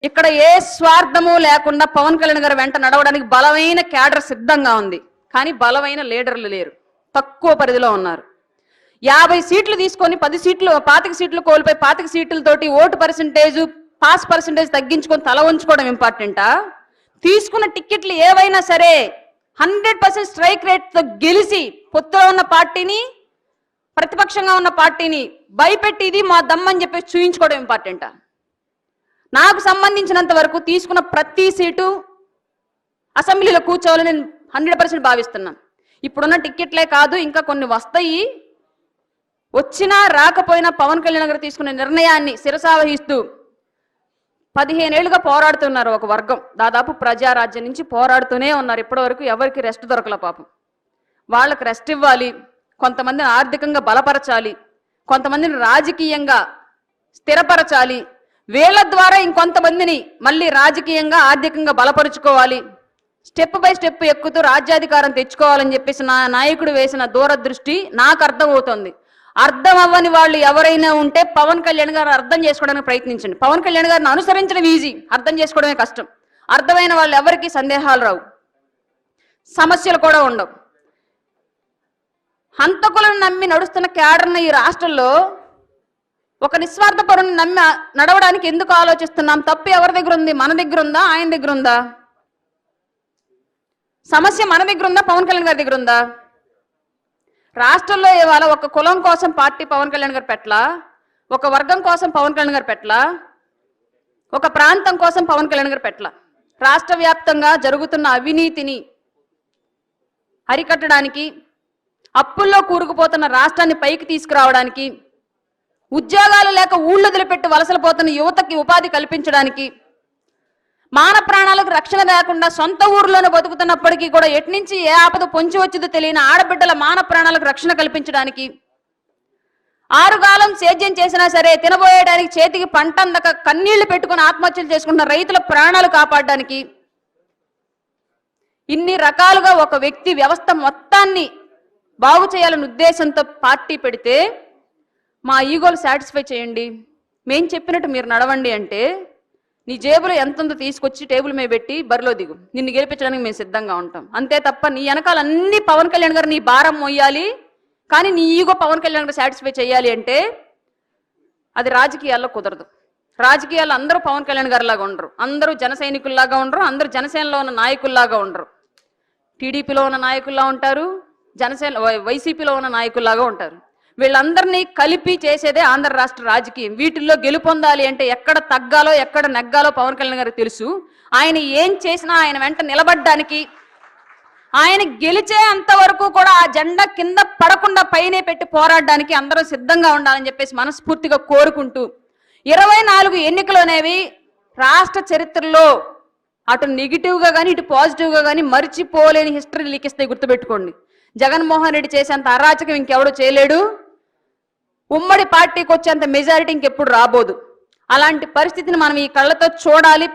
ఇక్కడ ఏ స్వార్థము లేకుండా పవన్ కళ్యాణ్ గారు వెంట నడవడానికి బలమైన క్యాడర్ సిద్ధంగా ఉంది. కానీ బలమైన లీడర్లు లేరు, తక్కువ పరిధిలో ఉన్నారు. 50 సీట్లు తీసుకొని 10 సీట్లు 25 సీట్లు కోల్పోయి 25 సీట్లతోటి ఓటు పర్సెంటేజ్ పాస్ పర్సెంటేజ్ తగ్గించుకొని తల ఉంచుకోవడం ఇంపార్టెంటా? తీసుకున్న టికెట్లు ఏవైనా సరే 100% స్ట్రైక్ రేట్తో గెలిచి పొత్తులో ఉన్న పార్టీని ప్రతిపక్షంగా ఉన్న పార్టీని భయపెట్టి ఇది మా దమ్మని చెప్పి చూయించుకోవడం ఇంపార్టెంటా? నాకు సంబంధించినంత వరకు తీసుకున్న ప్రతి సీటు అసెంబ్లీలో కూర్చోవాలని నేను 100% భావిస్తున్నాను. ఇప్పుడున్న టికెట్లే కాదు, ఇంకా కొన్ని వస్తాయి. వచ్చినా రాకపోయినా పవన్ కళ్యాణ్ గారు తీసుకునే నిర్ణయాన్ని శిరసావహిస్తూ 15 ఏళ్లుగా పోరాడుతున్నారు ఒక వర్గం. దాదాపు ప్రజారాజ్యం నుంచి పోరాడుతూనే ఉన్నారు. ఇప్పటివరకు ఎవరికి రెస్ట్ దొరకల పాపం. వాళ్ళకి రెస్ట్ ఇవ్వాలి, కొంతమందిని ఆర్థికంగా బలపరచాలి, కొంతమందిని రాజకీయంగా స్థిరపరచాలి, వీళ్ళ ద్వారా ఇంకొంతమందిని మళ్ళీ రాజకీయంగా ఆర్థికంగా బలపరుచుకోవాలి, స్టెప్ బై స్టెప్ ఎక్కుతూ రాజ్యాధికారం తెచ్చుకోవాలని చెప్పేసి నా నాయకుడు వేసిన దూరదృష్టి నాకు అర్థమవుతుంది. అర్థం అవ్వని వాళ్ళు ఎవరైనా ఉంటే పవన్ కళ్యాణ్ గారు అర్థం చేసుకోవడానికి ప్రయత్నించండి. పవన్ కళ్యాణ్ గారిని అనుసరించడం ఈజీ, అర్థం చేసుకోవడమే కష్టం. అర్థమైన వాళ్ళు ఎవరికి సందేహాలు రావు, సమస్యలు కూడా ఉండవు. హంతకులను నమ్మి నడుస్తున్న క్యాడర్ను ఈ రాష్ట్రంలో ఒక నిస్వార్థ పరుని నమ్మి నడవడానికి ఎందుకు ఆలోచిస్తున్నాం? తప్పు ఎవరి దగ్గర ఉంది? మన దగ్గర ఉందా, ఆయన దగ్గర ఉందా? సమస్య మన దగ్గర ఉందా, పవన్ కళ్యాణ్ గారి దగ్గర ఉందా? రాష్ట్రంలో ఇవాళ ఒక కులం కోసం పార్టీ పవన్ కళ్యాణ్ గారు పెట్టలా, ఒక వర్గం కోసం పవన్ కళ్యాణ్ గారు పెట్టలా, ఒక ప్రాంతం కోసం పవన్ కళ్యాణ్ గారు పెట్టలా. రాష్ట్ర వ్యాప్తంగా జరుగుతున్న అవినీతిని అరికట్టడానికి, అప్పుల్లో కూరుకుపోతున్న రాష్ట్రాన్ని పైకి తీసుకురావడానికి, ఉద్యోగాలు లేక ఊళ్ళు వదిలిపెట్టి వలసలు పోతున్న యువతకి ఉపాధి కల్పించడానికి, మాన ప్రాణాలకు రక్షణ లేకుండా సొంత ఊర్లోనే బతుకుతున్నప్పటికీ కూడా ఎట్నుంచి ఏ ఆపద పొంచి వచ్చిందో తెలియని ఆడబిడ్డల మాన ప్రాణాలకు రక్షణ కల్పించడానికి, ఆరుగాలం సేద్యం చేసినా సరే తినబోయేయడానికి చేతికి పంట అందక కన్నీళ్లు పెట్టుకుని ఆత్మహత్యలు చేసుకుంటున్న రైతుల ప్రాణాలు కాపాడడానికి, ఇన్ని రకాలుగా ఒక వ్యక్తి వ్యవస్థ మొత్తాన్ని బాగు చేయాలనే ఉద్దేశంతో పార్టీ పెడితే మా ఈగోలు సాటిస్ఫై చేయండి, మేం చెప్పినట్టు మీరు నడవండి అంటే నీ జేబులో ఎంతందో తీసుకొచ్చి టేబుల్ మీద పెట్టి బరిలో దిగు, నిన్ను గెలిపించడానికి మేము సిద్ధంగా ఉంటాం. అంతే తప్ప నీ వెనకాల అన్ని పవన్ కళ్యాణ్ గారు నీ భారం మోయాలి, కానీ నీ ఈగో పవన్ కళ్యాణ్ గారు సాటిస్ఫై చేయాలి అంటే అది రాజకీయాల్లో కుదరదు. రాజకీయాల్లో అందరూ పవన్ కళ్యాణ్ గారు లాగా ఉండరు, అందరూ జన సైనికుల్లాగా ఉండరు, అందరూ జనసేనలో ఉన్న నాయకుల్లాగా ఉండరు. టీడీపీలో ఉన్న నాయకుల్లా ఉంటారు, జనసేన వైసీపీలో ఉన్న నాయకుల్లాగా ఉంటారు. వీళ్ళందరినీ కలిపి చేసేదే ఆంధ్ర రాష్ట్ర రాజకీయం. వీటిల్లో గెలుపొందాలి అంటే ఎక్కడ తగ్గాలో ఎక్కడ నెగ్గాలో పవన్ కళ్యాణ్ గారికి తెలుసు. ఆయన ఏం చేసినా ఆయన వెంట నిలబడ్డానికి, ఆయన గెలిచే అంతవరకు కూడా ఆ జెండా కింద పడకుండా పైనే పెట్టి పోరాడడానికి అందరూ సిద్ధంగా ఉండాలని చెప్పేసి మనస్ఫూర్తిగా కోరుకుంటూ 24 ఎన్నికలు అనేవి రాష్ట్ర చరిత్రలో అటు నెగిటివ్గా కానీ ఇటు పాజిటివ్గా కానీ మర్చిపోలేని హిస్టరీ లిఖిస్తాయి. గుర్తుపెట్టుకోండి, జగన్మోహన్ రెడ్డి చేసేంత అరాచకం ఇంకెవడూ చేయలేడు, ఉమ్మడి పార్టీకి వచ్చేంత మెజారిటీ ఇంకెప్పుడు రాబోదు. అలాంటి పరిస్థితిని మనం ఈ కళ్ళతో చూడాలి.